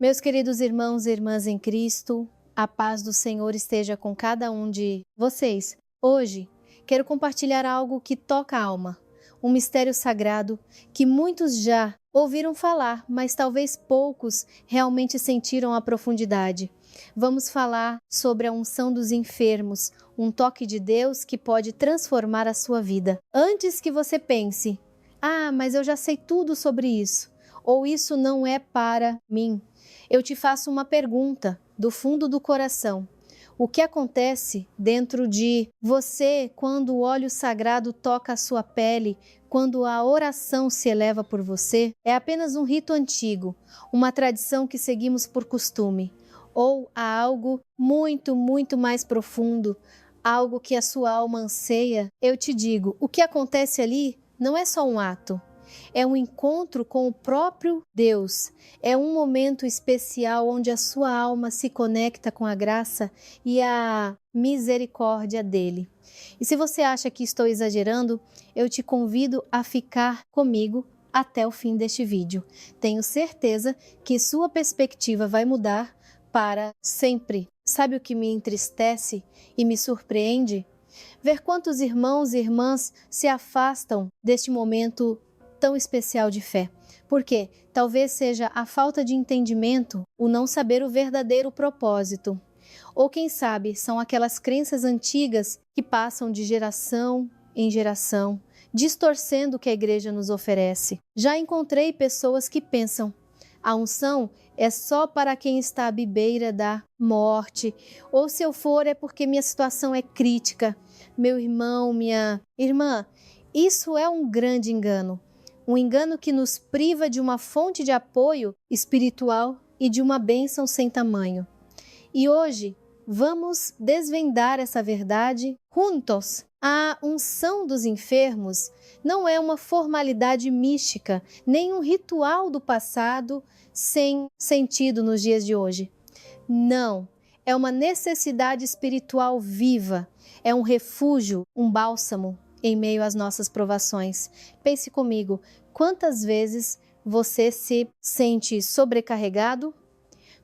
Meus queridos irmãos e irmãs em Cristo, a paz do Senhor esteja com cada um de vocês. Hoje, quero compartilhar algo que toca a alma, um mistério sagrado que muitos já ouviram falar, mas talvez poucos realmente sentiram a profundidade. Vamos falar sobre a unção dos enfermos, um toque de Deus que pode transformar a sua vida. Antes que você pense, mas eu já sei tudo sobre isso, ou isso não é para mim. Eu te faço uma pergunta do fundo do coração. O que acontece dentro de você quando o óleo sagrado toca a sua pele, quando a oração se eleva por você? É apenas um rito antigo, uma tradição que seguimos por costume? Ou há algo muito, muito mais profundo, algo que a sua alma anseia? Eu te digo, o que acontece ali não é só um ato. É um encontro com o próprio Deus. É um momento especial onde a sua alma se conecta com a graça e a misericórdia dele. E se você acha que estou exagerando, eu te convido a ficar comigo até o fim deste vídeo. Tenho certeza que sua perspectiva vai mudar para sempre. Sabe o que me entristece e me surpreende? Ver quantos irmãos e irmãs se afastam deste momento tão especial de fé. Por quê? Talvez seja a falta de entendimento, o não saber o verdadeiro propósito. Ou quem sabe, são aquelas crenças antigas que passam de geração em geração, distorcendo o que a igreja nos oferece. Já encontrei pessoas que pensam: a unção é só para quem está à bebeira da morte, ou se eu for é porque minha situação é crítica. Meu irmão, minha irmã, isso é um grande engano. Um engano que nos priva de uma fonte de apoio espiritual e de uma bênção sem tamanho. E hoje vamos desvendar essa verdade juntos. A unção dos enfermos não é uma formalidade mística, nem um ritual do passado sem sentido nos dias de hoje. Não, é uma necessidade espiritual viva, é um refúgio, um bálsamo em meio às nossas provações. Pense comigo, quantas vezes você se sente sobrecarregado?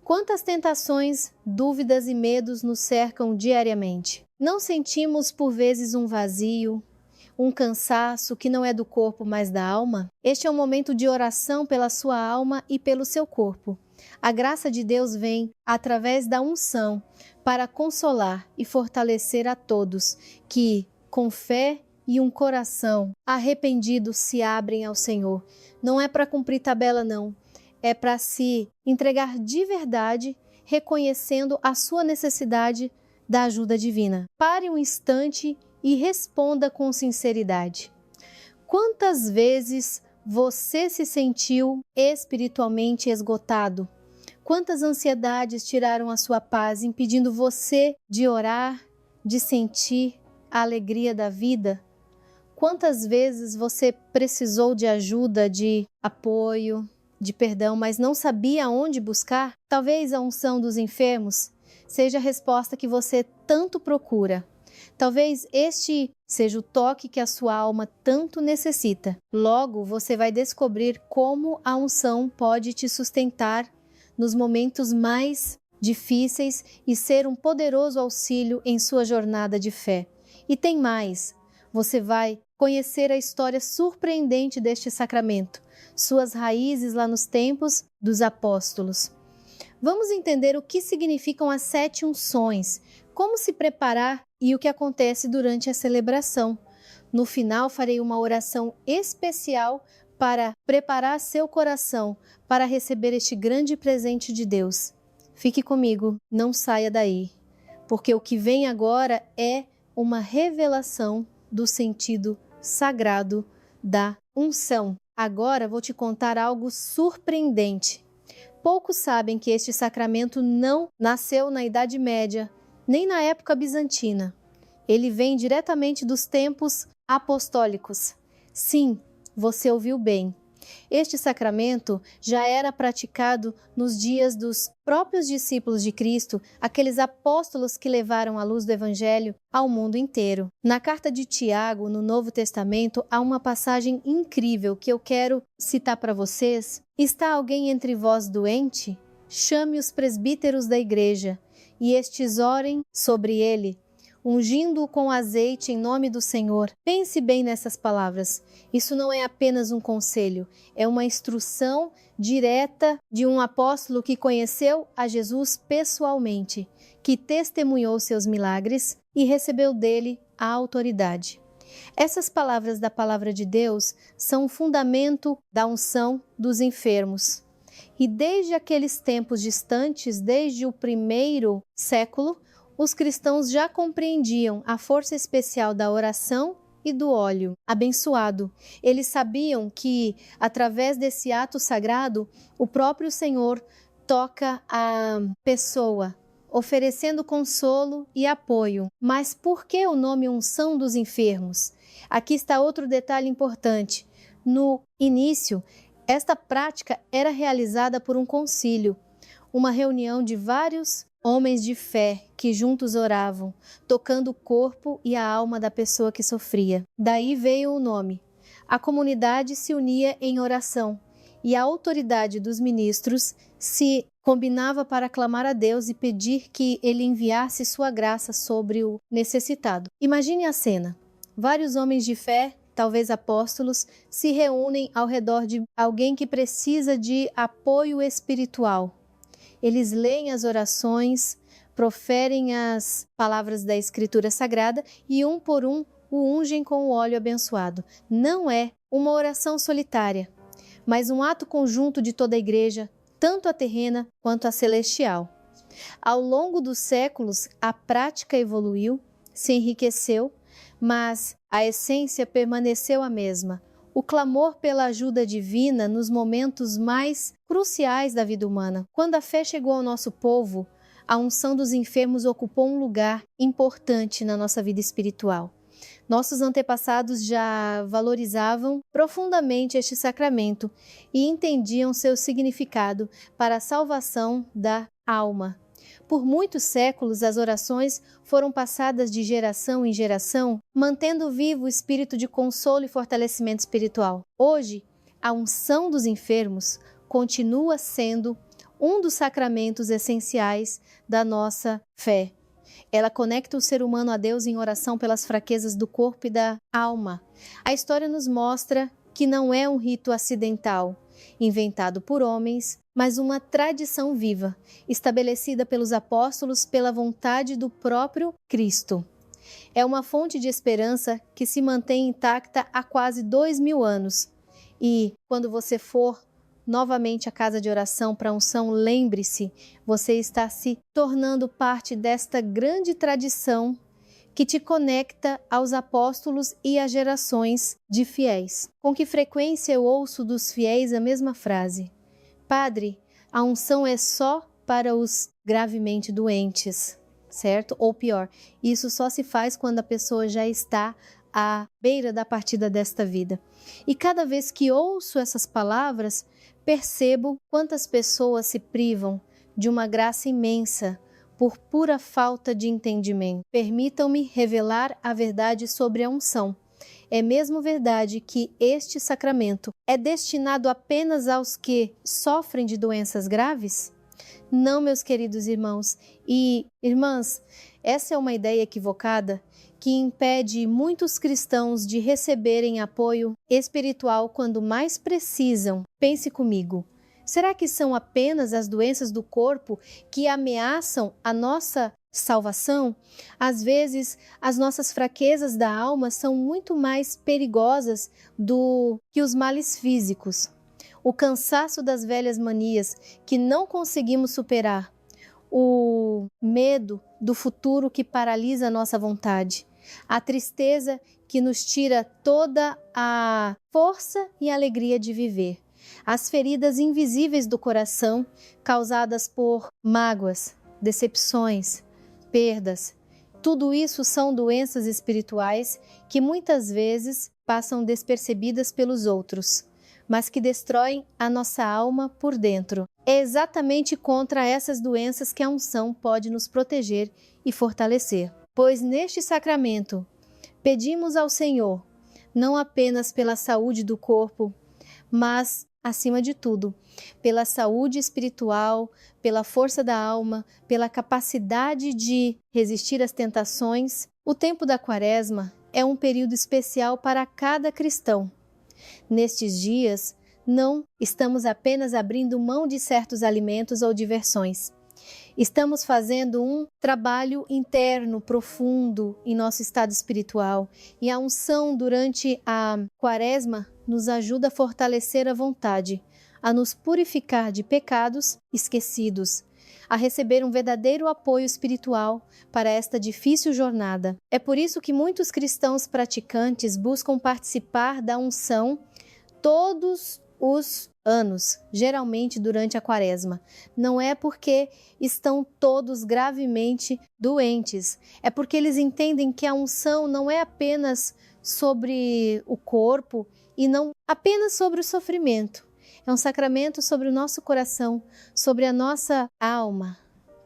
Quantas tentações, dúvidas e medos nos cercam diariamente? Não sentimos por vezes um vazio, um cansaço que não é do corpo, mas da alma? Este é um momento de oração pela sua alma e pelo seu corpo. A graça de Deus vem através da unção para consolar e fortalecer a todos que, com fé e um coração arrependido, se abrem ao Senhor. Não é para cumprir tabela, não. É para se entregar de verdade, reconhecendo a sua necessidade da ajuda divina. Pare um instante e responda com sinceridade. Quantas vezes você se sentiu espiritualmente esgotado? Quantas ansiedades tiraram a sua paz, impedindo você de orar, de sentir a alegria da vida? Quantas vezes você precisou de ajuda, de apoio, de perdão, mas não sabia onde buscar? Talvez a unção dos enfermos seja a resposta que você tanto procura. Talvez este seja o toque que a sua alma tanto necessita. Logo, você vai descobrir como a unção pode te sustentar nos momentos mais difíceis e ser um poderoso auxílio em sua jornada de fé. E tem mais, você vai conhecer a história surpreendente deste sacramento, suas raízes lá nos tempos dos apóstolos. Vamos entender o que significam as 7 unções, como se preparar e o que acontece durante a celebração. No final, farei uma oração especial para preparar seu coração para receber este grande presente de Deus. Fique comigo, não saia daí, porque o que vem agora é uma revelação do sentido sagrado da unção. Agora vou te contar algo surpreendente. Poucos sabem que este sacramento não nasceu na Idade Média, nem na época bizantina. Ele vem diretamente dos tempos apostólicos. Sim, você ouviu bem. Este sacramento já era praticado nos dias dos próprios discípulos de Cristo, aqueles apóstolos que levaram a luz do Evangelho ao mundo inteiro. Na carta de Tiago, no Novo Testamento, há uma passagem incrível que eu quero citar para vocês. Está alguém entre vós doente? chame os presbíteros da igreja, e estes orem sobre ele, ungindo-o com azeite em nome do Senhor. Pense bem nessas palavras. Isso não é apenas um conselho, é uma instrução direta de um apóstolo que conheceu a Jesus pessoalmente, que testemunhou seus milagres e recebeu dele a autoridade. Essas palavras da palavra de Deus são o fundamento da unção dos enfermos. E desde aqueles tempos distantes, desde o primeiro século, os cristãos já compreendiam a força especial da oração e do óleo abençoado. Eles sabiam que, através desse ato sagrado, o próprio Senhor toca a pessoa, oferecendo consolo e apoio. Mas por que o nome unção dos enfermos? Aqui está outro detalhe importante. No início, esta prática era realizada por um concílio, uma reunião de vários homens de fé que juntos oravam, tocando o corpo e a alma da pessoa que sofria. Daí veio o nome. A comunidade se unia em oração e a autoridade dos ministros se combinava para clamar a Deus e pedir que ele enviasse sua graça sobre o necessitado. Imagine a cena. Vários homens de fé, talvez apóstolos, se reúnem ao redor de alguém que precisa de apoio espiritual. Eles leem as orações, proferem as palavras da Escritura Sagrada e um por um o ungem com o óleo abençoado. Não é uma oração solitária, mas um ato conjunto de toda a igreja, tanto a terrena quanto a celestial. Ao longo dos séculos, a prática evoluiu, se enriqueceu, mas a essência permaneceu a mesma. O clamor pela ajuda divina nos momentos mais cruciais da vida humana. Quando a fé chegou ao nosso povo, a unção dos enfermos ocupou um lugar importante na nossa vida espiritual. Nossos antepassados já valorizavam profundamente este sacramento e entendiam seu significado para a salvação da alma. Por muitos séculos, as orações foram passadas de geração em geração, mantendo vivo o espírito de consolo e fortalecimento espiritual. Hoje, a unção dos enfermos continua sendo um dos sacramentos essenciais da nossa fé. Ela conecta o ser humano a Deus em oração pelas fraquezas do corpo e da alma. A história nos mostra que não é um rito acidental, inventado por homens, mas uma tradição viva, estabelecida pelos apóstolos pela vontade do próprio Cristo. É uma fonte de esperança que se mantém intacta há quase 2000 anos. E, quando você for novamente à casa de oração para unção, lembre-se, você está se tornando parte desta grande tradição que te conecta aos apóstolos e às gerações de fiéis. Com que frequência eu ouço dos fiéis a mesma frase: Padre, a unção é só para os gravemente doentes, certo? Ou pior, isso só se faz quando a pessoa já está à beira da partida desta vida. E cada vez que ouço essas palavras, percebo quantas pessoas se privam de uma graça imensa por pura falta de entendimento. Permitam-me revelar a verdade sobre a unção. É mesmo verdade que este sacramento é destinado apenas aos que sofrem de doenças graves? Não, meus queridos irmãos e irmãs, essa é uma ideia equivocada que impede muitos cristãos de receberem apoio espiritual quando mais precisam. Pense comigo. Será que são apenas as doenças do corpo que ameaçam a nossa salvação? Às vezes, as nossas fraquezas da alma são muito mais perigosas do que os males físicos. O cansaço das velhas manias que não conseguimos superar, o medo do futuro que paralisa a nossa vontade, a tristeza que nos tira toda a força e alegria de viver, as feridas invisíveis do coração causadas por mágoas, decepções, perdas. Tudo isso são doenças espirituais que muitas vezes passam despercebidas pelos outros, mas que destroem a nossa alma por dentro. É exatamente contra essas doenças que a unção pode nos proteger e fortalecer. Pois neste sacramento pedimos ao Senhor não apenas pela saúde do corpo, mas acima de tudo, pela saúde espiritual, pela força da alma, pela capacidade de resistir às tentações. O tempo da Quaresma é um período especial para cada cristão. Nestes dias, não estamos apenas abrindo mão de certos alimentos ou diversões. Estamos fazendo um trabalho interno profundo em nosso estado espiritual, e a unção durante a Quaresma nos ajuda a fortalecer a vontade, a nos purificar de pecados esquecidos, a receber um verdadeiro apoio espiritual para esta difícil jornada. É por isso que muitos cristãos praticantes buscam participar da unção todos os anos, geralmente durante a Quaresma. Não é porque estão todos gravemente doentes, é porque eles entendem que a unção não é apenas sobre o corpo e não apenas sobre o sofrimento. É um sacramento sobre o nosso coração, sobre a nossa alma,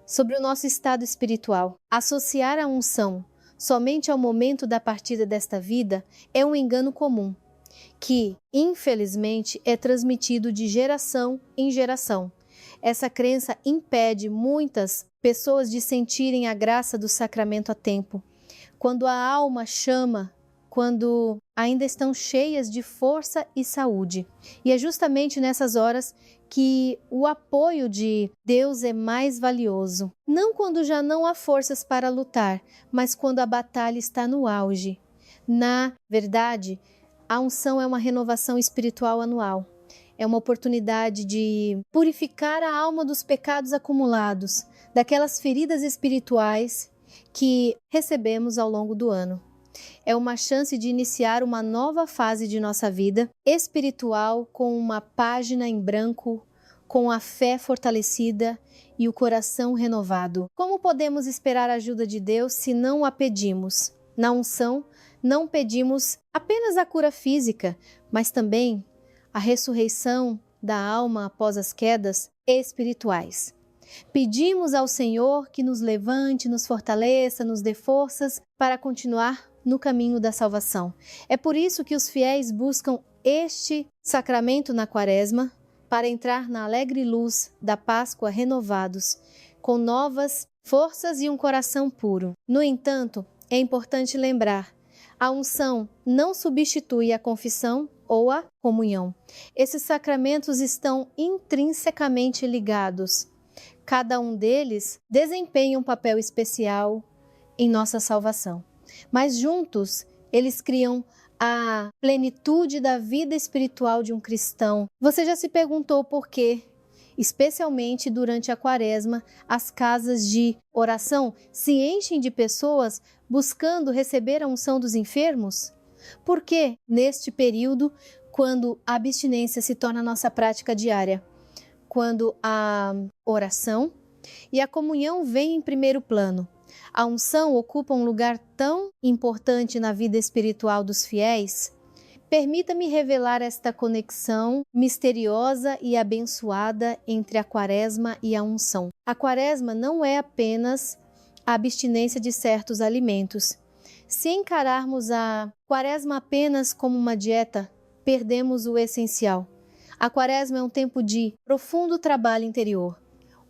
sobre o nosso estado espiritual. Associar a unção somente ao momento da partida desta vida é um engano comum, que, infelizmente, é transmitido de geração em geração. Essa crença impede muitas pessoas de sentirem a graça do sacramento a tempo. Quando a alma chama, quando ainda estão cheias de força e saúde. E é justamente nessas horas que o apoio de Deus é mais valioso. Não quando já não há forças para lutar, mas quando a batalha está no auge. Na verdade, a unção é uma renovação espiritual anual. É uma oportunidade de purificar a alma dos pecados acumulados, daquelas feridas espirituais que recebemos ao longo do ano. É uma chance de iniciar uma nova fase de nossa vida espiritual com uma página em branco, com a fé fortalecida e o coração renovado. Como podemos esperar a ajuda de Deus se não a pedimos? Na unção, não pedimos apenas a cura física, mas também a ressurreição da alma após as quedas espirituais. Pedimos ao Senhor que nos levante, nos fortaleça, nos dê forças para continuar no caminho da salvação. É por isso que os fiéis buscam este sacramento na Quaresma, para entrar na alegre luz da Páscoa renovados, com novas forças e um coração puro. No entanto, é importante lembrar, a unção não substitui a confissão ou a comunhão. Esses sacramentos estão intrinsecamente ligados. Cada um deles desempenha um papel especial em nossa salvação. Mas juntos, eles criam a plenitude da vida espiritual de um cristão. Você já se perguntou por quê? Especialmente durante a Quaresma, as casas de oração se enchem de pessoas buscando receber a unção dos enfermos? Por que, neste período, quando a abstinência se torna nossa prática diária, quando a oração e a comunhão vêm em primeiro plano, a unção ocupa um lugar tão importante na vida espiritual dos fiéis? Permita-me revelar esta conexão misteriosa e abençoada entre a Quaresma e a unção. A Quaresma não é apenas a abstinência de certos alimentos. Se encararmos a Quaresma apenas como uma dieta, perdemos o essencial. A Quaresma é um tempo de profundo trabalho interior.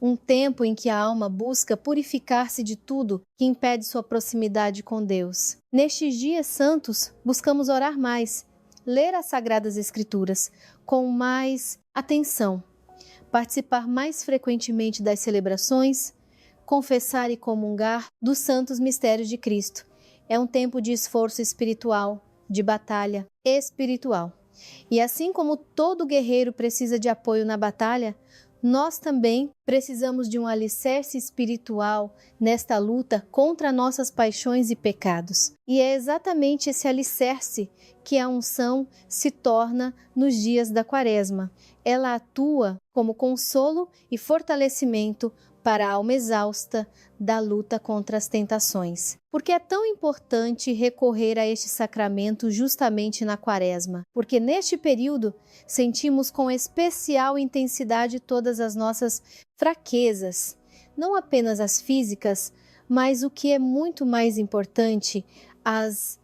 Um tempo em que a alma busca purificar-se de tudo que impede sua proximidade com Deus. Nestes dias santos, buscamos orar mais, ler as Sagradas Escrituras com mais atenção, participar mais frequentemente das celebrações, confessar e comungar dos santos mistérios de Cristo. É um tempo de esforço espiritual, de batalha espiritual. E assim como todo guerreiro precisa de apoio na batalha, nós também precisamos de um alicerce espiritual nesta luta contra nossas paixões e pecados. E é exatamente esse alicerce que a unção se torna nos dias da Quaresma. Ela atua como consolo e fortalecimento para a alma exausta da luta contra as tentações. Porque é tão importante recorrer a este sacramento justamente na Quaresma? Porque neste período sentimos com especial intensidade todas as nossas fraquezas, não apenas as físicas, mas o que é muito mais importante, as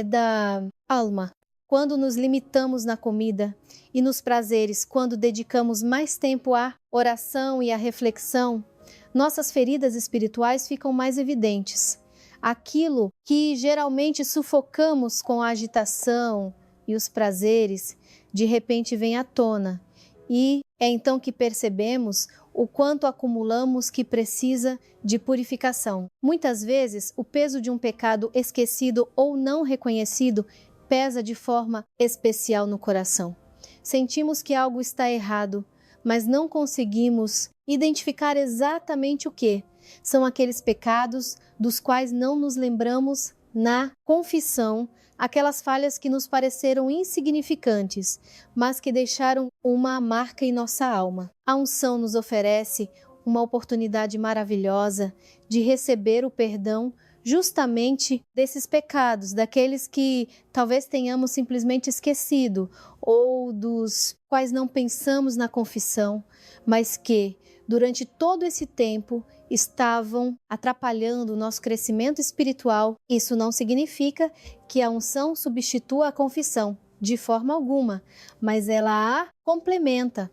da alma. quando nos limitamos na comida, e nos prazeres, quando dedicamos mais tempo à oração e à reflexão, nossas feridas espirituais ficam mais evidentes. Aquilo que geralmente sufocamos com a agitação e os prazeres, de repente vem à tona, e é então que percebemos o quanto acumulamos que precisa de purificação. Muitas vezes, o peso de um pecado esquecido ou não reconhecido pesa de forma especial no coração. Sentimos que algo está errado, mas não conseguimos identificar exatamente o que. São aqueles pecados dos quais não nos lembramos na confissão, aquelas falhas que nos pareceram insignificantes, mas que deixaram uma marca em nossa alma. A unção nos oferece uma oportunidade maravilhosa de receber o perdão justamente desses pecados, daqueles que talvez tenhamos simplesmente esquecido ou dos quais não pensamos na confissão, mas que durante todo esse tempo estavam atrapalhando o nosso crescimento espiritual. Isso não significa que a unção substitua a confissão, de forma alguma, mas ela a complementa,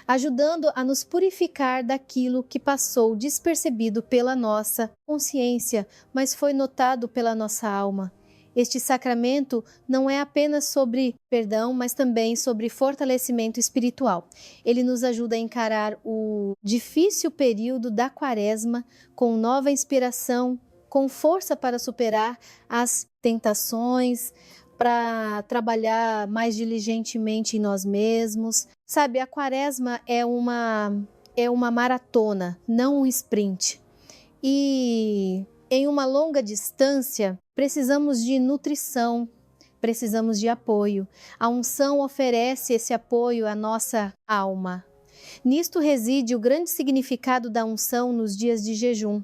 ajudando a nos purificar daquilo que passou despercebido pela nossa consciência, mas foi notado pela nossa alma. Este sacramento não é apenas sobre perdão, mas também sobre fortalecimento espiritual. Ele nos ajuda a encarar o difícil período da Quaresma com nova inspiração, com força para superar as tentações, para trabalhar mais diligentemente em nós mesmos. Sabe, a Quaresma é uma maratona, não um sprint. E em uma longa distância, precisamos de nutrição, precisamos de apoio. A unção oferece esse apoio à nossa alma. Nisto reside o grande significado da unção nos dias de jejum.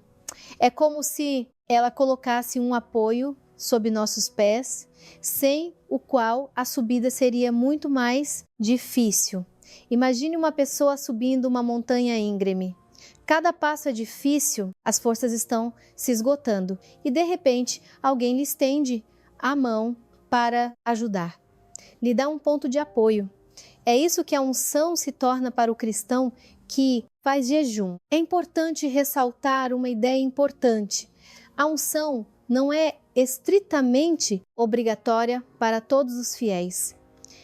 É como se ela colocasse um apoio sob nossos pés, sem o qual a subida seria muito mais difícil. Imagine uma pessoa subindo uma montanha íngreme. Cada passo é difícil, as forças estão se esgotando e, de repente, alguém lhe estende a mão para ajudar. Lhe dá um ponto de apoio. É isso que a unção se torna para o cristão que faz jejum. É importante ressaltar uma ideia importante. A unção não é estritamente obrigatória para todos os fiéis.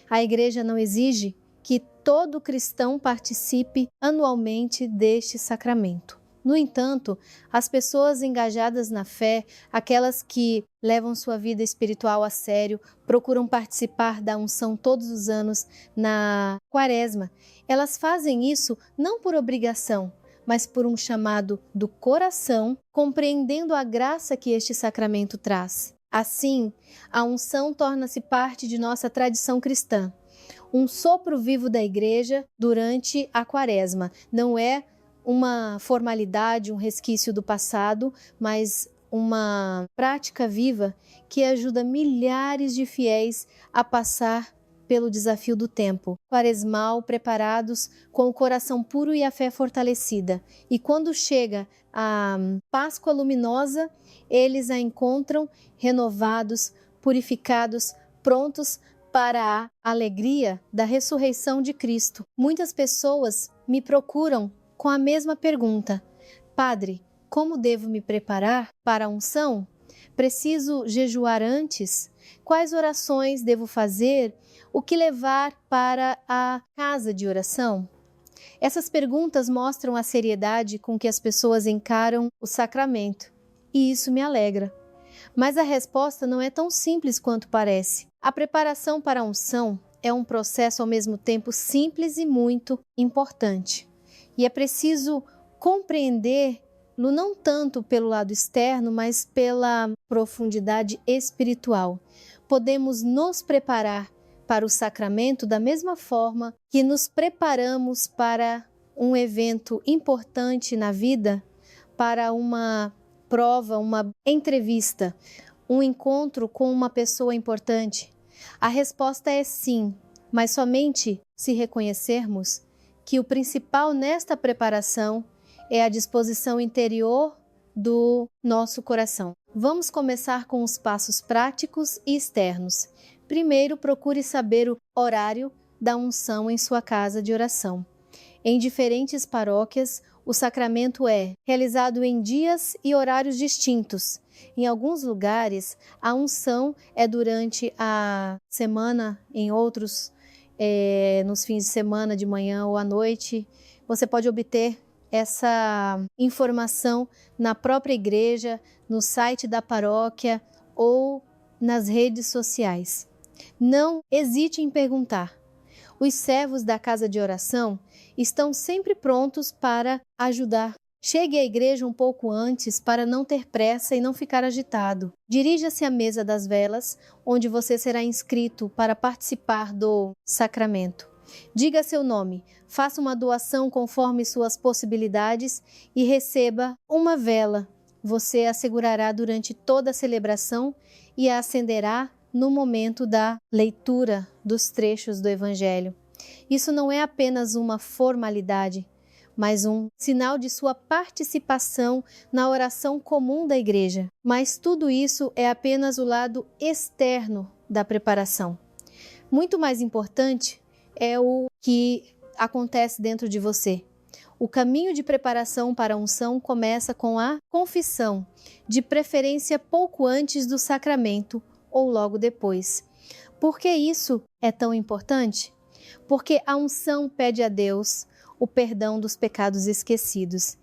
A Igreja não exige que todo cristão participe anualmente deste sacramento. No entanto, as pessoas engajadas na fé, aquelas que levam sua vida espiritual a sério, procuram participar da unção todos os anos na Quaresma, elas fazem isso não por obrigação, mas por um chamado do coração, compreendendo a graça que este sacramento traz. Assim, a unção torna-se parte de nossa tradição cristã, um sopro vivo da Igreja durante a Quaresma. Não é uma formalidade, um resquício do passado, mas uma prática viva que ajuda milhares de fiéis a passar pelo desafio do tempo quaresmal, preparados com o coração puro e a fé fortalecida. E quando chega a Páscoa luminosa, eles a encontram renovados, purificados, prontos para a alegria da ressurreição de Cristo. Muitas pessoas me procuram com a mesma pergunta: Padre, como devo me preparar para a unção? Preciso jejuar antes? Quais orações devo fazer? O que levar para a casa de oração? Essas perguntas mostram a seriedade com que as pessoas encaram o sacramento, e isso me alegra. Mas a resposta não é tão simples quanto parece. A preparação para a unção é um processo ao mesmo tempo simples e muito importante. E é preciso compreendê-lo não tanto pelo lado externo, mas pela profundidade espiritual. Podemos nos preparar para o sacramento da mesma forma que nos preparamos para um evento importante na vida, para uma prova, uma entrevista, um encontro com uma pessoa importante. A resposta é sim, mas somente se reconhecermos que o principal nesta preparação é a disposição interior do nosso coração. Vamos começar com os passos práticos e externos. primeiro procure saber o horário da unção em sua casa de oração. Em diferentes paróquias, o sacramento é realizado em dias e horários distintos. Em alguns lugares, a unção é durante a semana, em outros, nos fins de semana, de manhã ou à noite. Você pode obter essa informação na própria igreja, no site da paróquia ou nas redes sociais. Não hesite em perguntar. Os servos da casa de oração estão sempre prontos para ajudar. Chegue à igreja um pouco antes para não ter pressa e não ficar agitado. Dirija-se à mesa das velas, onde você será inscrito para participar do sacramento. Diga seu nome, faça uma doação conforme suas possibilidades e receba uma vela. Você a segurará durante toda a celebração e a acenderá no momento da leitura dos trechos do Evangelho. Isso não é apenas uma formalidade, mas um sinal de sua participação na oração comum da igreja. Mas tudo isso é apenas o lado externo da preparação. Muito mais importante é o que acontece dentro de você. O caminho de preparação para a unção começa com a confissão, de preferência pouco antes do sacramento ou logo depois. Por que isso é tão importante? Porque a unção pede a Deus o perdão dos pecados esquecidos.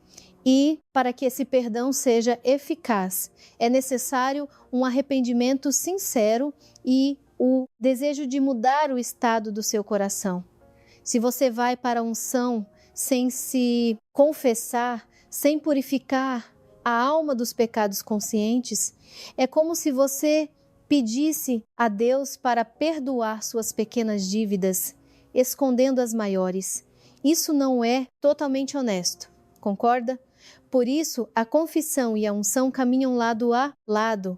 E, para que esse perdão seja eficaz, é necessário um arrependimento sincero e o desejo de mudar o estado do seu coração. Se você vai para a unção sem se confessar, sem purificar a alma dos pecados conscientes, é como se você pedisse a Deus para perdoar suas pequenas dívidas, escondendo as maiores. Isso não é totalmente honesto, concorda? Por isso, a confissão e a unção caminham lado a lado,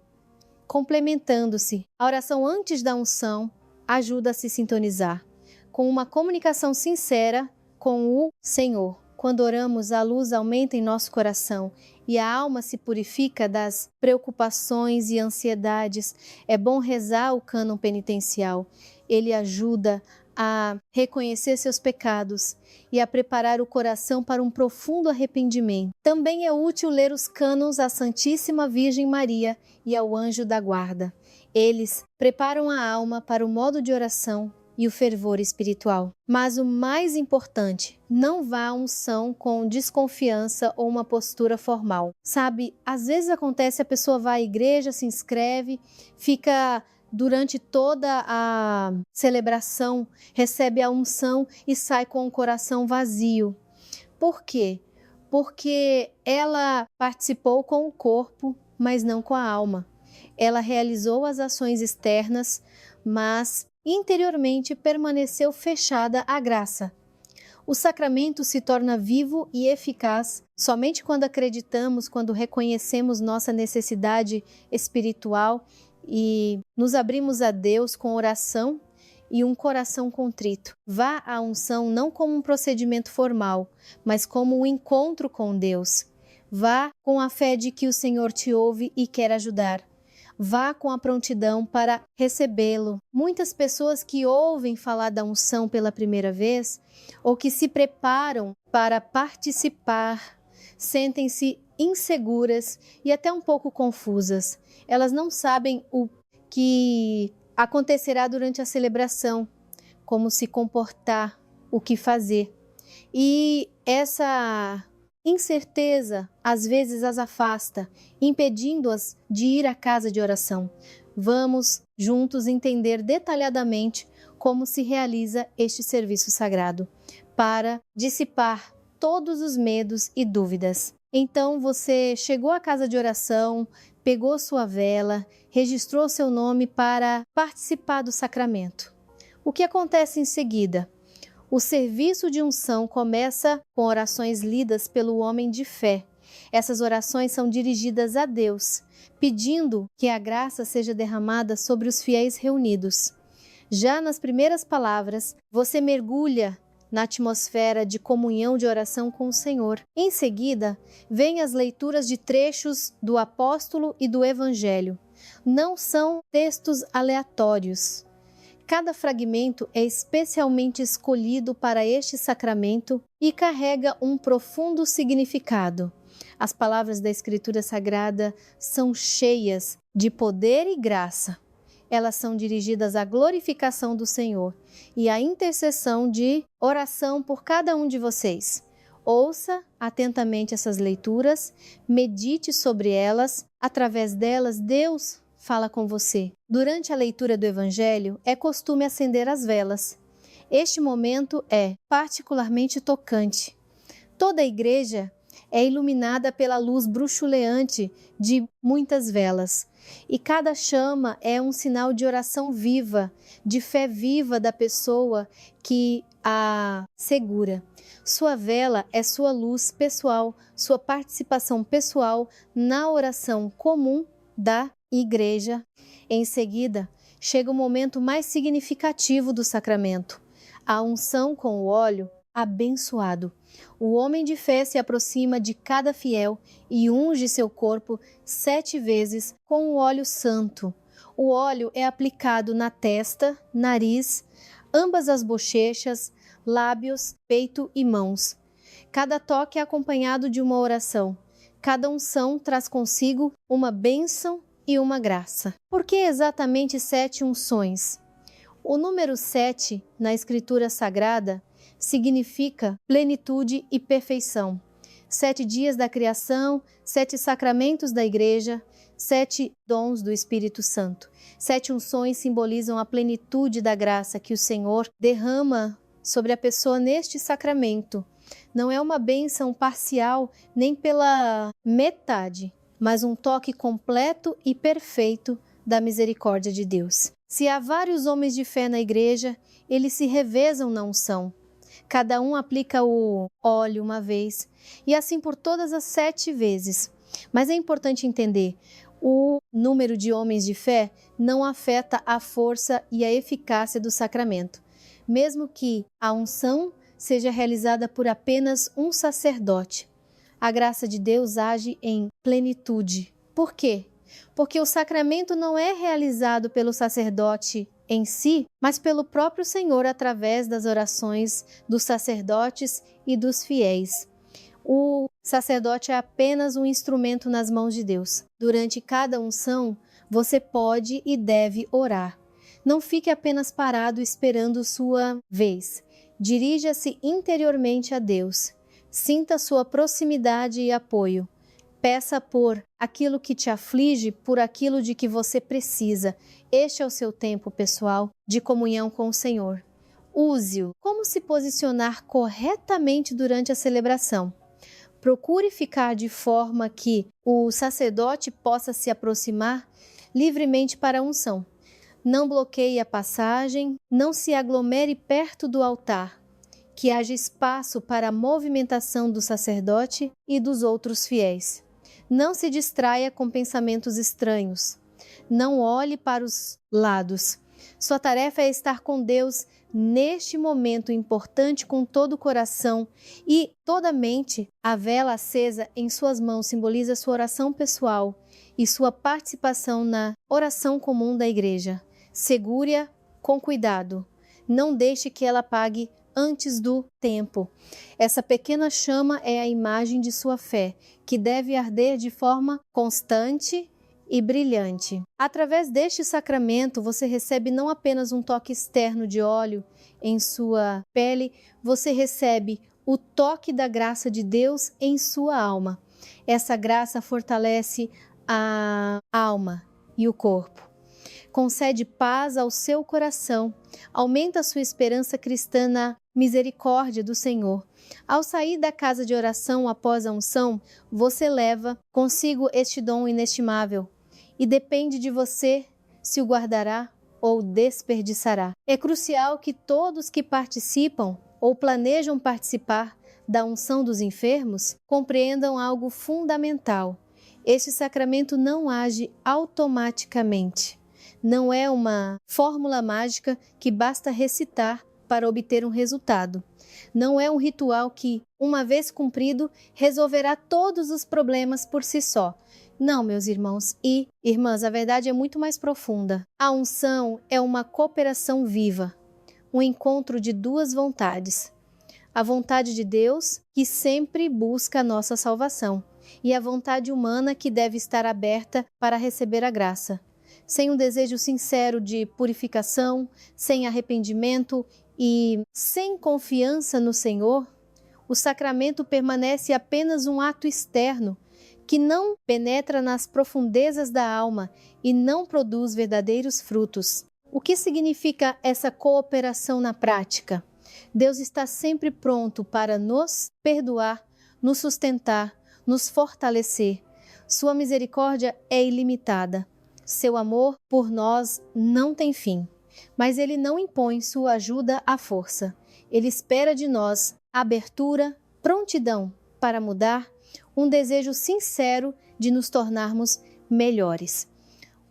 complementando-se. A oração antes da unção ajuda a se sintonizar com uma comunicação sincera com o Senhor. Quando oramos, a luz aumenta em nosso coração e a alma se purifica das preocupações e ansiedades. É bom rezar o cânon penitencial. Ele ajuda a reconhecer seus pecados e a preparar o coração para um profundo arrependimento. Também é útil ler os cânons à Santíssima Virgem Maria e ao Anjo da Guarda. Eles preparam a alma para o modo de oração e o fervor espiritual. Mas o mais importante, não vá à unção com desconfiança ou uma postura formal. Sabe, às vezes acontece, a pessoa vai à igreja, se inscreve, fica durante toda a celebração, recebe a unção e sai com o coração vazio. Por quê? Porque ela participou com o corpo, mas não com a alma. Ela realizou as ações externas, mas interiormente permaneceu fechada à graça. O sacramento se torna vivo e eficaz somente quando acreditamos, quando reconhecemos nossa necessidade espiritual e nos abrimos a Deus com oração e um coração contrito. Vá à unção não como um procedimento formal, mas como um encontro com Deus. Vá com a fé de que o Senhor te ouve e quer ajudar. Vá com a prontidão para recebê-lo. Muitas pessoas que ouvem falar da unção pela primeira vez ou que se preparam para participar sentem-se inseguras e até um pouco confusas. Elas não sabem o que acontecerá durante a celebração, como se comportar, o que fazer. E essa incerteza às vezes as afasta, impedindo-as de ir à casa de oração. Vamos juntos entender detalhadamente como se realiza este serviço sagrado, para dissipar todos os medos e dúvidas. Então você chegou à casa de oração, pegou sua vela, registrou seu nome para participar do sacramento. O que acontece em seguida? O serviço de unção começa com orações lidas pelo homem de fé. Essas orações são dirigidas a Deus, pedindo que a graça seja derramada sobre os fiéis reunidos. Já nas primeiras palavras, você mergulha na atmosfera de comunhão de oração com o Senhor. Em seguida, vêm as leituras de trechos do apóstolo e do evangelho. Não são textos aleatórios, Cada fragmento é especialmente escolhido para este sacramento e carrega um profundo significado. As palavras da Escritura Sagrada são cheias de poder e graça. Elas são dirigidas à glorificação do Senhor e à intercessão de oração por cada um de vocês. Ouça atentamente essas leituras, medite sobre elas, através delas Deus fala com você. Durante a leitura do Evangelho, é costume acender as velas. Este momento é particularmente tocante. Toda a igreja é iluminada pela luz bruxuleante de muitas velas. E cada chama é um sinal de oração viva, de fé viva da pessoa que a segura. Sua vela é sua luz pessoal, sua participação pessoal na oração comum da igreja. Em seguida, chega o momento mais significativo do sacramento, a unção com o óleo abençoado. O homem de fé se aproxima de cada fiel e unge seu corpo 7 vezes com o óleo santo. O óleo é aplicado na testa, nariz, ambas as bochechas, lábios, peito e mãos. Cada toque é acompanhado de uma oração. Cada unção traz consigo uma bênção e uma graça. Por que exatamente 7 unções? O número 7 na Escritura Sagrada significa plenitude e perfeição. 7 dias da criação, 7 sacramentos da igreja, 7 dons do Espírito Santo. 7 unções simbolizam a plenitude da graça que o Senhor derrama sobre a pessoa neste sacramento. Não é uma bênção parcial nem pela metade, mas um toque completo e perfeito da misericórdia de Deus. Se há vários homens de fé na igreja, eles se revezam na unção. Cada um aplica o óleo uma vez, e assim por todas as 7 vezes. Mas é importante entender, o número de homens de fé não afeta a força e a eficácia do sacramento, mesmo que a unção seja realizada por apenas um sacerdote. A graça de Deus age em plenitude. Por quê? Porque o sacramento não é realizado pelo sacerdote em si, mas pelo próprio Senhor através das orações dos sacerdotes e dos fiéis. O sacerdote é apenas um instrumento nas mãos de Deus. Durante cada unção, você pode e deve orar. Não fique apenas parado esperando sua vez. Dirija-se interiormente a Deus. Sinta sua proximidade e apoio. Peça por aquilo que te aflige, por aquilo de que você precisa. Este é o seu tempo pessoal de comunhão com o Senhor. Use-o. Como se posicionar corretamente durante a celebração? Procure ficar de forma que o sacerdote possa se aproximar livremente para a unção. Não bloqueie a passagem, não se aglomere perto do altar. Que haja espaço para a movimentação do sacerdote e dos outros fiéis. Não se distraia com pensamentos estranhos. Não olhe para os lados. Sua tarefa é estar com Deus neste momento importante com todo o coração e toda a mente. A vela acesa em suas mãos simboliza sua oração pessoal e sua participação na oração comum da igreja. Segure-a com cuidado. Não deixe que ela apague antes do tempo. Essa pequena chama é a imagem de sua fé, que deve arder de forma constante e brilhante. Através deste sacramento, você recebe não apenas um toque externo de óleo em sua pele, você recebe o toque da graça de Deus em sua alma. Essa graça fortalece a alma e o corpo. Concede paz ao seu coração, aumenta a sua esperança cristã na misericórdia do Senhor. Ao sair da casa de oração após a unção, você leva consigo este dom inestimável e depende de você se o guardará ou desperdiçará. É crucial que todos que participam ou planejam participar da unção dos enfermos compreendam algo fundamental. Este sacramento não age automaticamente. Não é uma fórmula mágica que basta recitar para obter um resultado. Não é um ritual que, uma vez cumprido, resolverá todos os problemas por si só. Não, meus irmãos e irmãs, a verdade é muito mais profunda. A unção é uma cooperação viva, um encontro de duas vontades. A vontade de Deus, que sempre busca a nossa salvação, e a vontade humana, que deve estar aberta para receber a graça. Sem um desejo sincero de purificação, sem arrependimento e sem confiança no Senhor, o sacramento permanece apenas um ato externo, que não penetra nas profundezas da alma e não produz verdadeiros frutos. O que significa essa cooperação na prática? Deus está sempre pronto para nos perdoar, nos sustentar, nos fortalecer. Sua misericórdia é ilimitada. Seu amor por nós não tem fim. Mas Ele não impõe sua ajuda à força. Ele espera de nós abertura, prontidão para mudar, um desejo sincero de nos tornarmos melhores.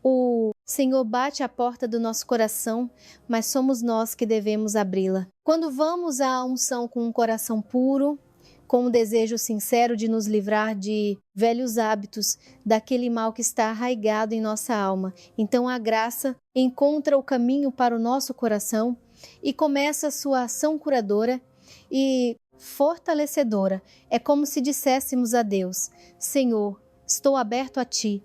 O Senhor bate à porta do nosso coração, mas somos nós que devemos abri-la. Quando vamos à unção com um coração puro, com um desejo sincero de nos livrar de velhos hábitos, daquele mal que está arraigado em nossa alma, então a graça encontra o caminho para o nosso coração e começa a sua ação curadora e fortalecedora. É como se disséssemos a Deus: Senhor, estou aberto a Ti,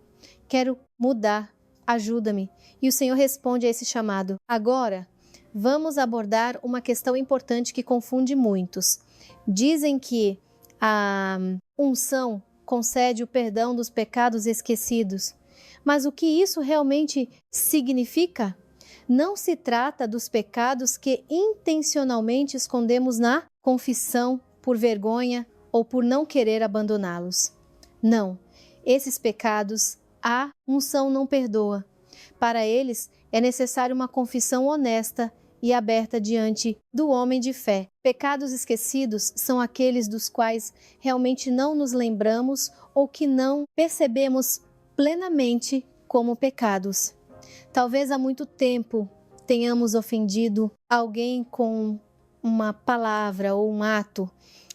quero mudar, ajuda-me. E o Senhor responde a esse chamado. Agora, vamos abordar uma questão importante que confunde muitos. Dizem que a unção concede o perdão dos pecados esquecidos. Mas o que isso realmente significa? Não se trata dos pecados que intencionalmente escondemos na confissão por vergonha ou por não querer abandoná-los. Não, esses pecados a unção não perdoa. Para eles é necessária uma confissão honesta e aberta diante do homem de fé. Pecados esquecidos são aqueles dos quais realmente não nos lembramos ou que não percebemos plenamente como pecados. Talvez há muito tempo tenhamos ofendido alguém com uma palavra ou um ato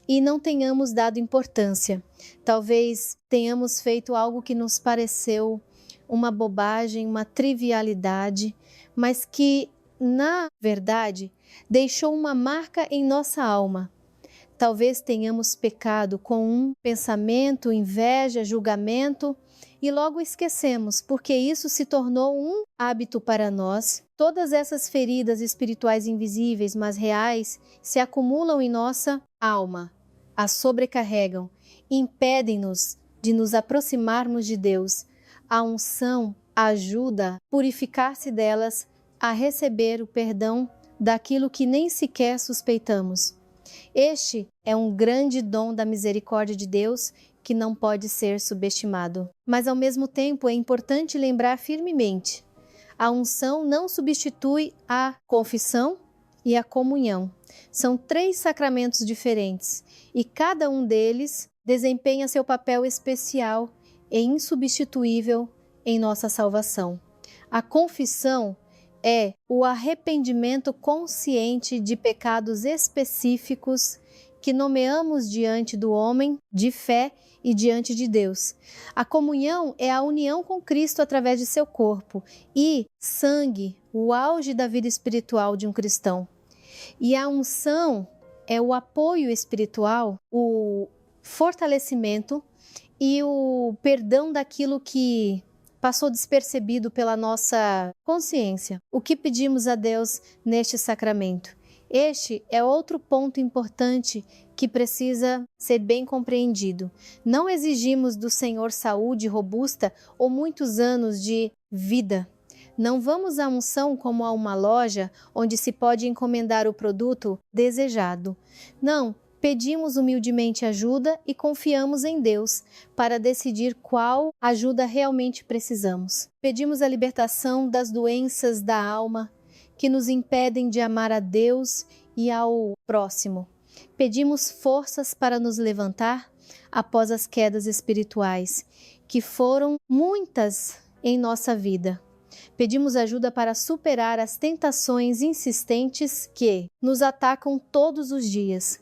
e não tenhamos dado importância. Talvez tenhamos feito algo que nos pareceu uma bobagem, uma trivialidade, mas que, na verdade, deixou uma marca em nossa alma. Talvez tenhamos pecado com um pensamento, inveja, julgamento e logo esquecemos, porque isso se tornou um hábito para nós. Todas essas feridas espirituais invisíveis, mas reais, se acumulam em nossa alma, a sobrecarregam, impedem-nos de nos aproximarmos de Deus. A unção ajuda a purificar-se delas, a receber o perdão daquilo que nem sequer suspeitamos. Este é um grande dom da misericórdia de Deus que não pode ser subestimado. Mas ao mesmo tempo é importante lembrar firmemente: a unção não substitui a confissão e a comunhão. São 3 sacramentos diferentes e cada um deles desempenha seu papel especial e insubstituível em nossa salvação. A confissão é o arrependimento consciente de pecados específicos que nomeamos diante do homem de fé e diante de Deus. A comunhão é a união com Cristo através de seu corpo e sangue, o auge da vida espiritual de um cristão. E a unção é o apoio espiritual, o fortalecimento e o perdão daquilo que passou despercebido pela nossa consciência. O que pedimos a Deus neste sacramento? Este é outro ponto importante que precisa ser bem compreendido. Não exigimos do Senhor saúde robusta ou muitos anos de vida. Não vamos à unção como a uma loja onde se pode encomendar o produto desejado. Não, pedimos humildemente ajuda e confiamos em Deus para decidir qual ajuda realmente precisamos. Pedimos a libertação das doenças da alma que nos impedem de amar a Deus e ao próximo. Pedimos forças para nos levantar após as quedas espirituais, que foram muitas em nossa vida. Pedimos ajuda para superar as tentações insistentes que nos atacam todos os dias.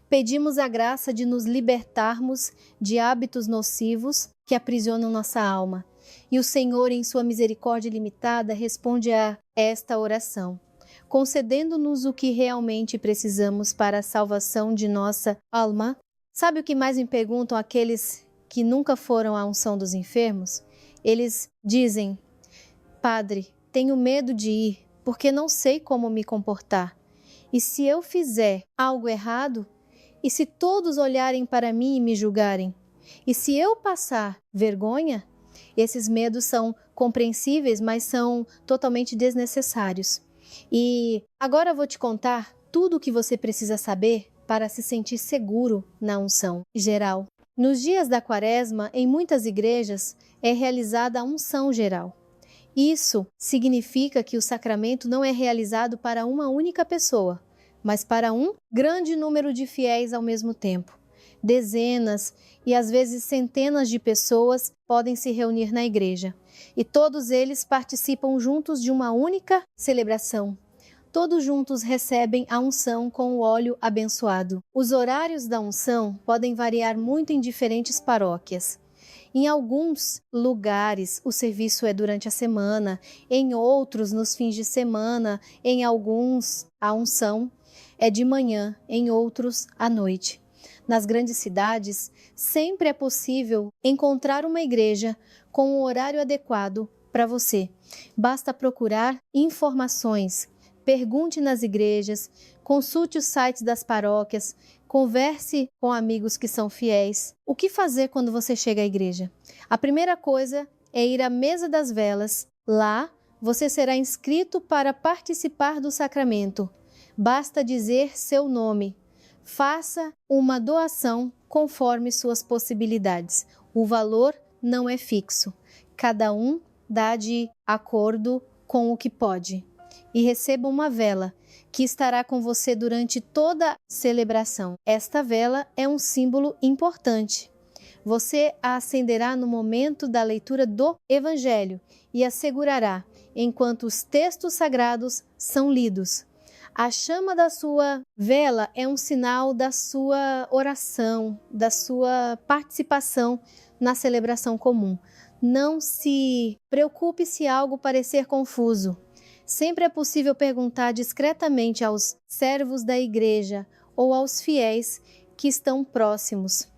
Pedimos a graça de nos libertarmos de hábitos nocivos que aprisionam nossa alma. E o Senhor, em sua misericórdia ilimitada, responde a esta oração, concedendo-nos o que realmente precisamos para a salvação de nossa alma. Sabe o que mais me perguntam aqueles que nunca foram à unção dos enfermos? Eles dizem: Padre, tenho medo de ir, porque não sei como me comportar. E se eu fizer algo errado? E se todos olharem para mim e me julgarem? E se eu passar vergonha? Esses medos são compreensíveis, mas são totalmente desnecessários. E agora eu vou te contar tudo o que você precisa saber para se sentir seguro na unção geral. Nos dias da Quaresma, em muitas igrejas, é realizada a unção geral. Isso significa que o sacramento não é realizado para uma única pessoa, mas para um grande número de fiéis ao mesmo tempo. Dezenas e às vezes centenas de pessoas podem se reunir na igreja e todos eles participam juntos de uma única celebração. Todos juntos recebem a unção com o óleo abençoado. Os horários da unção podem variar muito em diferentes paróquias. Em alguns lugares, o serviço é durante a semana, em outros, nos fins de semana, em alguns, a unção é de manhã, em outros, à noite. Nas grandes cidades, sempre é possível encontrar uma igreja com um horário adequado para você. Basta procurar informações, pergunte nas igrejas, consulte os sites das paróquias, converse com amigos que são fiéis. O que fazer quando você chega à igreja? A primeira coisa é ir à mesa das velas. Lá, você será inscrito para participar do sacramento. Basta dizer seu nome. Faça uma doação conforme suas possibilidades. O valor não é fixo. Cada um dá de acordo com o que pode. E receba uma vela, que estará com você durante toda a celebração. Esta vela é um símbolo importante. Você a acenderá no momento da leitura do Evangelho e a segurará enquanto os textos sagrados são lidos. A chama da sua vela é um sinal da sua oração, da sua participação na celebração comum. Não se preocupe se algo parecer confuso. Sempre é possível perguntar discretamente aos servos da igreja ou aos fiéis que estão próximos.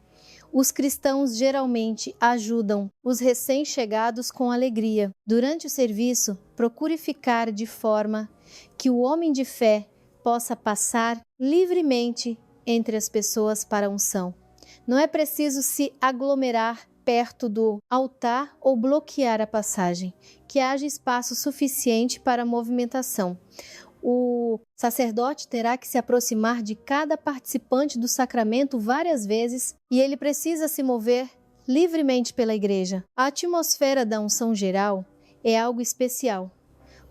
Os cristãos geralmente ajudam os recém-chegados com alegria. Durante o serviço, procure ficar de forma que o homem de fé possa passar livremente entre as pessoas para a unção. Não é preciso se aglomerar perto do altar ou bloquear a passagem, que haja espaço suficiente para a movimentação. O sacerdote terá que se aproximar de cada participante do sacramento várias vezes e ele precisa se mover livremente pela igreja. A atmosfera da unção geral é algo especial.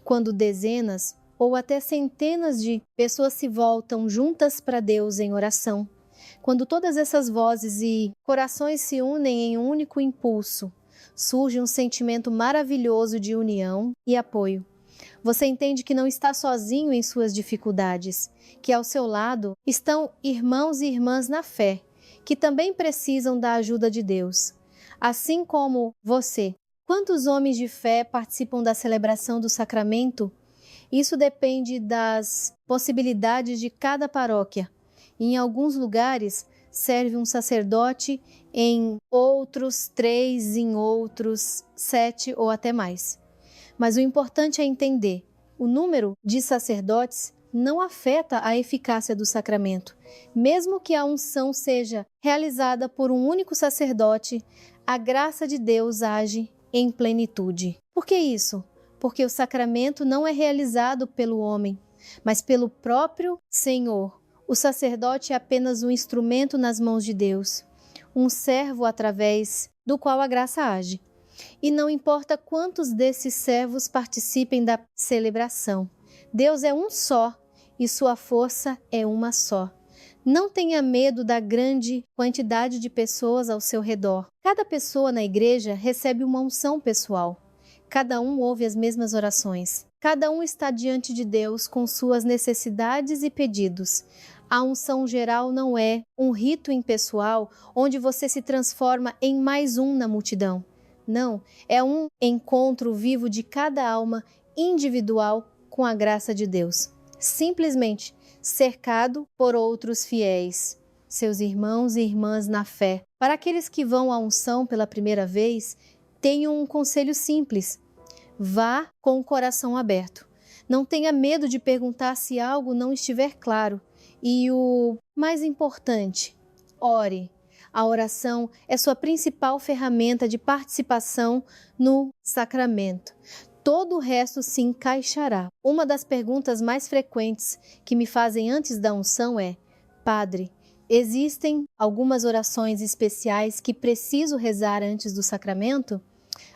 Quando dezenas ou até centenas de pessoas se voltam juntas para Deus em oração, quando todas essas vozes e corações se unem em um único impulso, surge um sentimento maravilhoso de união e apoio. Você entende que não está sozinho em suas dificuldades, que ao seu lado estão irmãos e irmãs na fé, que também precisam da ajuda de Deus. Assim como você. Quantos homens de fé participam da celebração do sacramento? Isso depende das possibilidades de cada paróquia. Em alguns lugares, serve um sacerdote, em outros 3, em outros 7 ou até mais. Mas o importante é entender, o número de sacerdotes não afeta a eficácia do sacramento. Mesmo que a unção seja realizada por um único sacerdote, a graça de Deus age em plenitude. Por que isso? Porque o sacramento não é realizado pelo homem, mas pelo próprio Senhor. O sacerdote é apenas um instrumento nas mãos de Deus, um servo através do qual a graça age. E não importa quantos desses servos participem da celebração, Deus é um só e sua força é uma só. Não tenha medo da grande quantidade de pessoas ao seu redor. Cada pessoa na igreja recebe uma unção pessoal. Cada um ouve as mesmas orações. Cada um está diante de Deus com suas necessidades e pedidos. A unção geral não é um rito impessoal onde você se transforma em mais um na multidão. Não, é um encontro vivo de cada alma individual com a graça de Deus. Simplesmente cercado por outros fiéis, seus irmãos e irmãs na fé. Para aqueles que vão à unção pela primeira vez, tenho um conselho simples. Vá com o coração aberto. Não tenha medo de perguntar se algo não estiver claro. E o mais importante, ore. A oração é sua principal ferramenta de participação no sacramento. Todo o resto se encaixará. Uma das perguntas mais frequentes que me fazem antes da unção é: Padre, existem algumas orações especiais que preciso rezar antes do sacramento?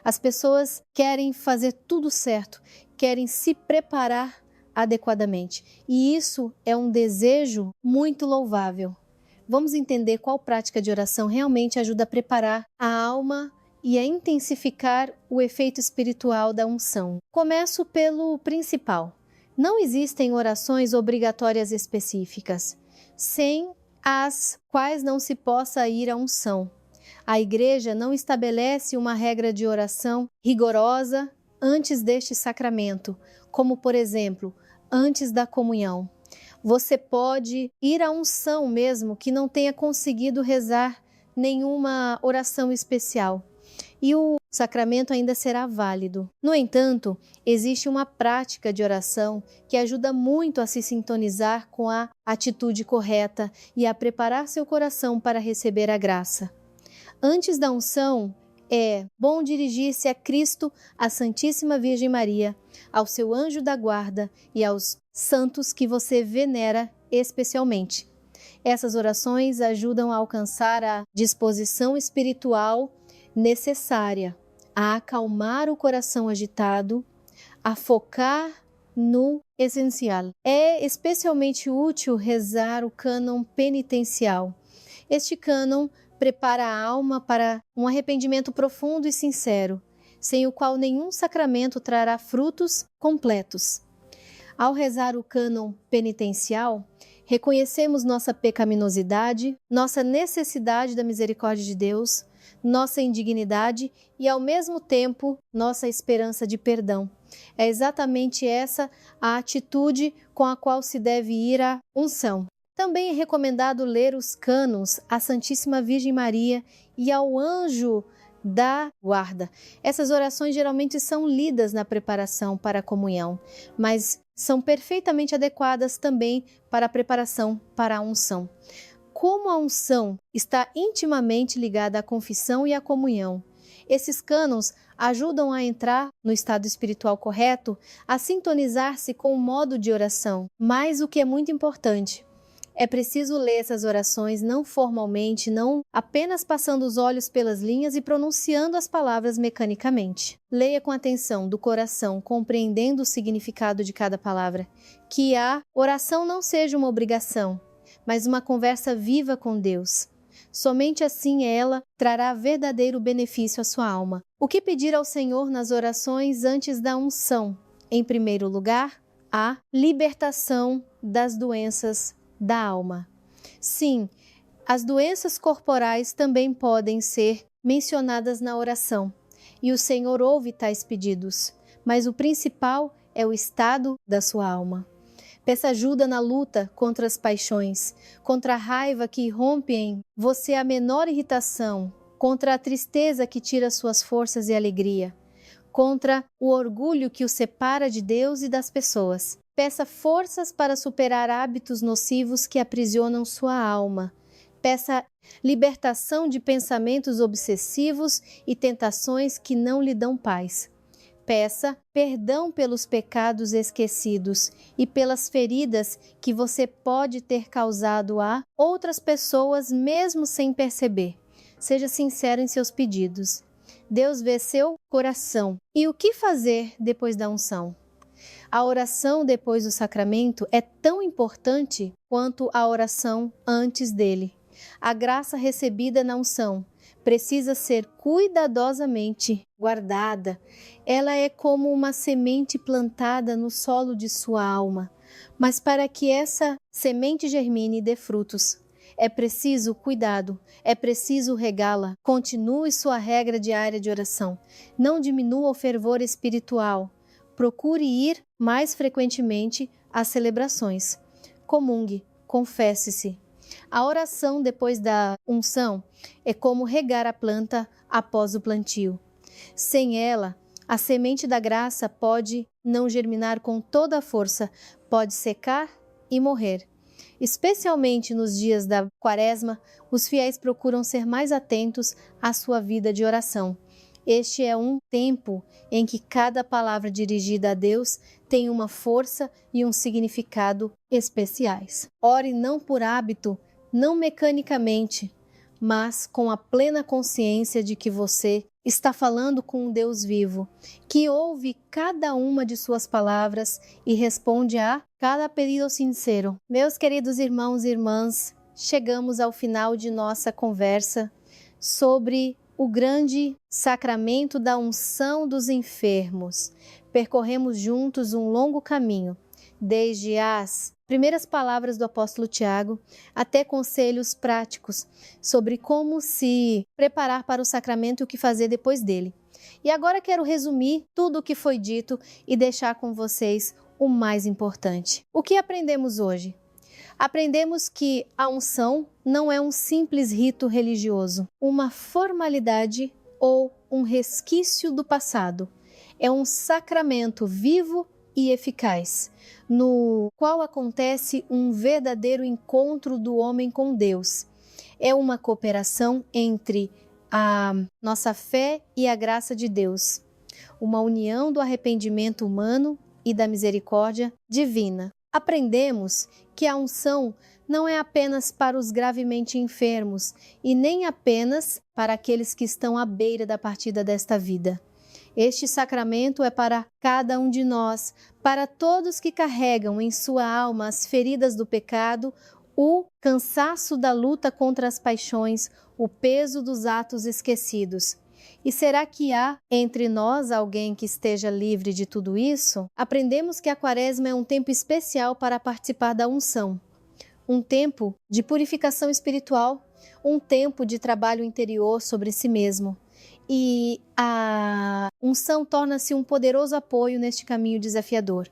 As pessoas querem fazer tudo certo, querem se preparar adequadamente. E isso é um desejo muito louvável. Vamos entender qual prática de oração realmente ajuda a preparar a alma e a intensificar o efeito espiritual da unção. Começo pelo principal. Não existem orações obrigatórias específicas, sem as quais não se possa ir à unção. A Igreja não estabelece uma regra de oração rigorosa antes deste sacramento, como, por exemplo, antes da comunhão. Você pode ir à unção mesmo que não tenha conseguido rezar nenhuma oração especial, e o sacramento ainda será válido. No entanto, existe uma prática de oração que ajuda muito a se sintonizar com a atitude correta e a preparar seu coração para receber a graça. Antes da unção, é bom dirigir-se a Cristo, à Santíssima Virgem Maria, ao seu anjo da guarda e aos santos que você venera especialmente. Essas orações ajudam a alcançar a disposição espiritual necessária, a acalmar o coração agitado, a focar no essencial. É especialmente útil rezar o cânon penitencial. Este cânon prepara a alma para um arrependimento profundo e sincero, sem o qual nenhum sacramento trará frutos completos. Ao rezar o cânon penitencial, reconhecemos nossa pecaminosidade, nossa necessidade da misericórdia de Deus, nossa indignidade e, ao mesmo tempo, nossa esperança de perdão. É exatamente essa a atitude com a qual se deve ir à unção. Também é recomendado ler os cânons à Santíssima Virgem Maria e ao anjo da guarda. Essas orações geralmente são lidas na preparação para a comunhão, mas são perfeitamente adequadas também para a preparação para a unção. Como a unção está intimamente ligada à confissão e à comunhão, esses cânons ajudam a entrar no estado espiritual correto, a sintonizar-se com o modo de oração. Mas o que é muito importante, é preciso ler essas orações não formalmente, não apenas passando os olhos pelas linhas e pronunciando as palavras mecanicamente. Leia com atenção, do coração, compreendendo o significado de cada palavra. Que a oração não seja uma obrigação, mas uma conversa viva com Deus. Somente assim ela trará verdadeiro benefício à sua alma. O que pedir ao Senhor nas orações antes da unção? Em primeiro lugar, a libertação das doenças da alma. Sim, as doenças corporais também podem ser mencionadas na oração, e o Senhor ouve tais pedidos, mas o principal é o estado da sua alma. Peça ajuda na luta contra as paixões, contra a raiva que rompe em você a menor irritação, contra a tristeza que tira suas forças e alegria, contra o orgulho que o separa de Deus e das pessoas. Peça forças para superar hábitos nocivos que aprisionam sua alma. Peça libertação de pensamentos obsessivos e tentações que não lhe dão paz. Peça perdão pelos pecados esquecidos e pelas feridas que você pode ter causado a outras pessoas mesmo sem perceber. Seja sincero em seus pedidos. Deus vê seu coração. E o que fazer depois da unção? A oração depois do sacramento é tão importante quanto a oração antes dele. A graça recebida na unção precisa ser cuidadosamente guardada. Ela é como uma semente plantada no solo de sua alma. Mas para que essa semente germine e dê frutos, é preciso cuidado, é preciso regá-la. Continue sua regra diária de oração. Não diminua o fervor espiritual. Procure ir mais frequentemente às celebrações. Comungue, confesse-se. A oração depois da unção é como regar a planta após o plantio. Sem ela, a semente da graça pode não germinar com toda a força, pode secar e morrer. Especialmente nos dias da Quaresma, os fiéis procuram ser mais atentos à sua vida de oração. Este é um tempo em que cada palavra dirigida a Deus tem uma força e um significado especiais. Ore não por hábito, não mecanicamente, mas com a plena consciência de que você está falando com um Deus vivo, que ouve cada uma de suas palavras e responde a cada pedido sincero. Meus queridos irmãos e irmãs, chegamos ao final de nossa conversa sobre o grande sacramento da unção dos enfermos. Percorremos juntos um longo caminho, desde as primeiras palavras do apóstolo Tiago até conselhos práticos sobre como se preparar para o sacramento e o que fazer depois dele. E agora quero resumir tudo o que foi dito e deixar com vocês o mais importante. O que aprendemos hoje? Aprendemos que a unção não é um simples rito religioso, uma formalidade ou um resquício do passado. É um sacramento vivo e eficaz, no qual acontece um verdadeiro encontro do homem com Deus. É uma cooperação entre a nossa fé e a graça de Deus, uma união do arrependimento humano e da misericórdia divina. Aprendemos que a unção não é apenas para os gravemente enfermos e nem apenas para aqueles que estão à beira da partida desta vida. Este sacramento é para cada um de nós, para todos que carregam em sua alma as feridas do pecado, o cansaço da luta contra as paixões, o peso dos atos esquecidos. E será que há entre nós alguém que esteja livre de tudo isso? Aprendemos que a Quaresma é um tempo especial para participar da unção, um tempo de purificação espiritual, um tempo de trabalho interior sobre si mesmo. E a unção torna-se um poderoso apoio neste caminho desafiador,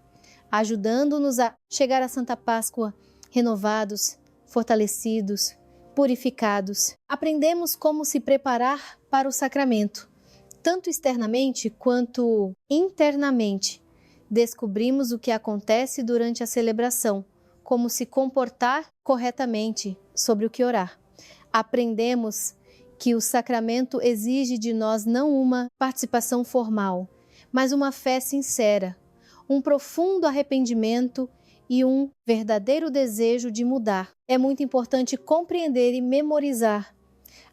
ajudando-nos a chegar à Santa Páscoa renovados, fortalecidos, purificados. Aprendemos como se preparar para o sacramento, tanto externamente quanto internamente. Descobrimos o que acontece durante a celebração, como se comportar corretamente, sobre o que orar. Aprendemos que o sacramento exige de nós não uma participação formal, mas uma fé sincera, um profundo arrependimento e um verdadeiro desejo de mudar. É muito importante compreender e memorizar.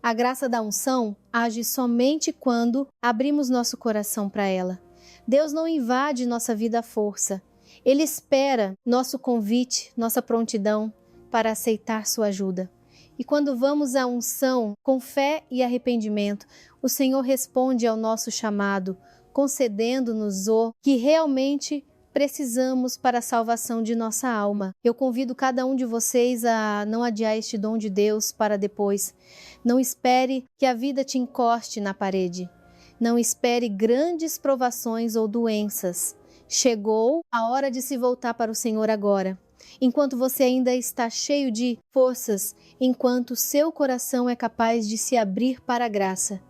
A graça da unção age somente quando abrimos nosso coração para ela. Deus não invade nossa vida à força. Ele espera nosso convite, nossa prontidão para aceitar sua ajuda. E quando vamos à unção com fé e arrependimento, o Senhor responde ao nosso chamado, concedendo-nos o que realmente precisamos para a salvação de nossa alma. Eu convido cada um de vocês a não adiar este dom de Deus para depois. Não espere que a vida te encoste na parede. Não espere grandes provações ou doenças. Chegou a hora de se voltar para o Senhor agora. Enquanto você ainda está cheio de forças, enquanto seu coração é capaz de se abrir para a graça.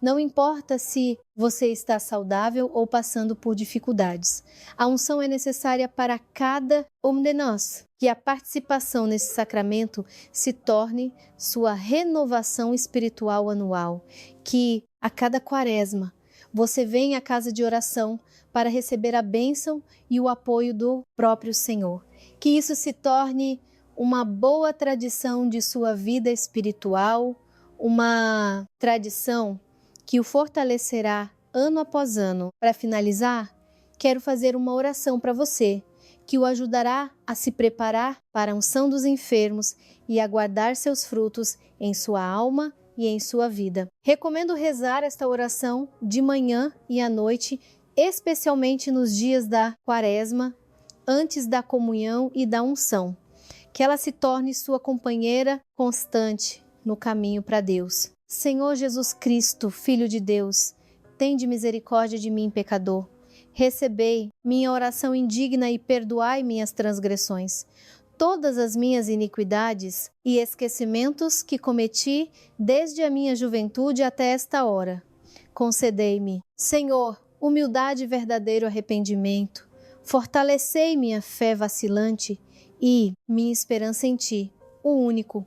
Não importa se você está saudável ou passando por dificuldades. A unção é necessária para cada um de nós. Que a participação nesse sacramento se torne sua renovação espiritual anual. Que a cada Quaresma você venha à casa de oração para receber a bênção e o apoio do próprio Senhor. Que isso se torne uma boa tradição de sua vida espiritual, uma tradição que o fortalecerá ano após ano. Para finalizar, quero fazer uma oração para você, que o ajudará a se preparar para a unção dos enfermos e aguardar seus frutos em sua alma e em sua vida. Recomendo rezar esta oração de manhã e à noite, especialmente nos dias da Quaresma, antes da comunhão e da unção. Que ela se torne sua companheira constante no caminho para Deus. Senhor Jesus Cristo, Filho de Deus, tende misericórdia de mim, pecador. Recebei minha oração indigna e perdoai minhas transgressões, todas as minhas iniquidades e esquecimentos que cometi desde a minha juventude até esta hora. Concedei-me, Senhor, humildade e verdadeiro arrependimento. Fortalecei minha fé vacilante e minha esperança em Ti, o único.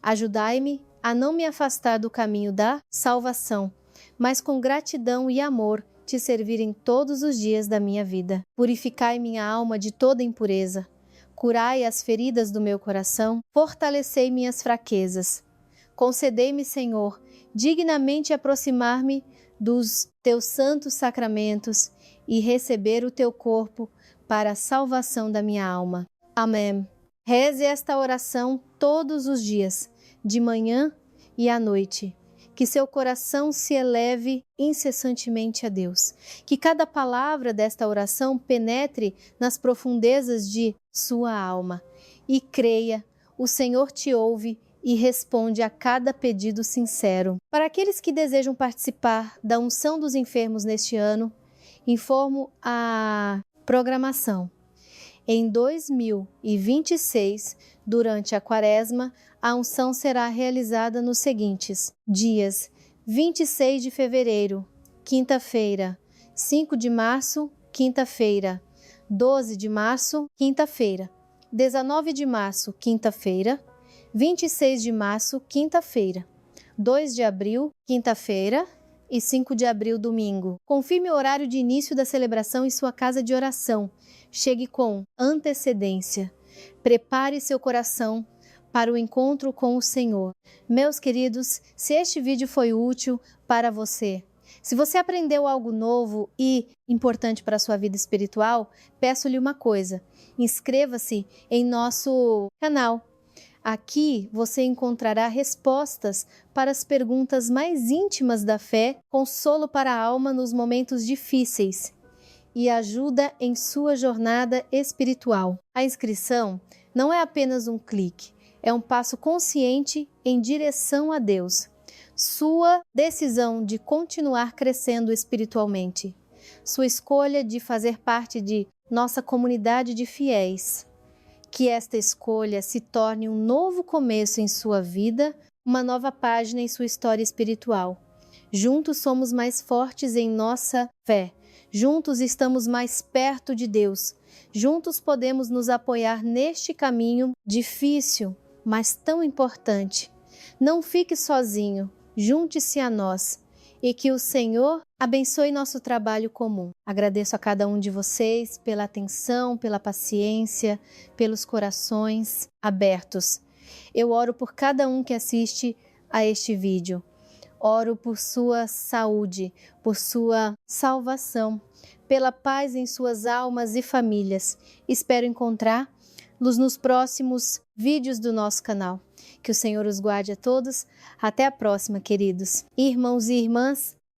Ajudai-me a não me afastar do caminho da salvação, mas com gratidão e amor Te servirem todos os dias da minha vida. Purificai minha alma de toda impureza. Curai as feridas do meu coração, fortalecei minhas fraquezas. Concedei-me, Senhor, dignamente aproximar-me dos Teus santos sacramentos e receber o Teu corpo para a salvação da minha alma. Amém. Reze esta oração todos os dias, de manhã e à noite. Que seu coração se eleve incessantemente a Deus. Que cada palavra desta oração penetre nas profundezas de sua alma. E creia, o Senhor te ouve e responde a cada pedido sincero. Para aqueles que desejam participar da unção dos enfermos neste ano, informo a programação. Em 2026, durante a Quaresma, a unção será realizada nos seguintes dias: 26 de fevereiro, quinta-feira, 5 de março, quinta-feira, 12 de março, quinta-feira, 19 de março, quinta-feira, 26 de março, quinta-feira, 2 de abril, quinta-feira e 5 de abril, domingo. Confirme o horário de início da celebração em sua casa de oração. Chegue com antecedência. Prepare seu coração para o encontro com o Senhor. Meus queridos, se este vídeo foi útil para você, se você aprendeu algo novo e importante para a sua vida espiritual, peço-lhe uma coisa: inscreva-se em nosso canal. Aqui você encontrará respostas para as perguntas mais íntimas da fé, consolo para a alma nos momentos difíceis e ajuda em sua jornada espiritual. A inscrição não é apenas um clique, é um passo consciente em direção a Deus. Sua decisão de continuar crescendo espiritualmente. Sua escolha de fazer parte de nossa comunidade de fiéis. Que esta escolha se torne um novo começo em sua vida, uma nova página em sua história espiritual. Juntos somos mais fortes em nossa fé. Juntos estamos mais perto de Deus. Juntos podemos nos apoiar neste caminho difícil, mas tão importante. Não fique sozinho, junte-se a nós e que o Senhor abençoe nosso trabalho comum. Agradeço a cada um de vocês pela atenção, pela paciência, pelos corações abertos. Eu oro por cada um que assiste a este vídeo. Oro por sua saúde, por sua salvação, pela paz em suas almas e famílias. Espero encontrá-los nos próximos vídeos do nosso canal. Que o Senhor os guarde a todos. Até a próxima, queridos. Irmãos e irmãs,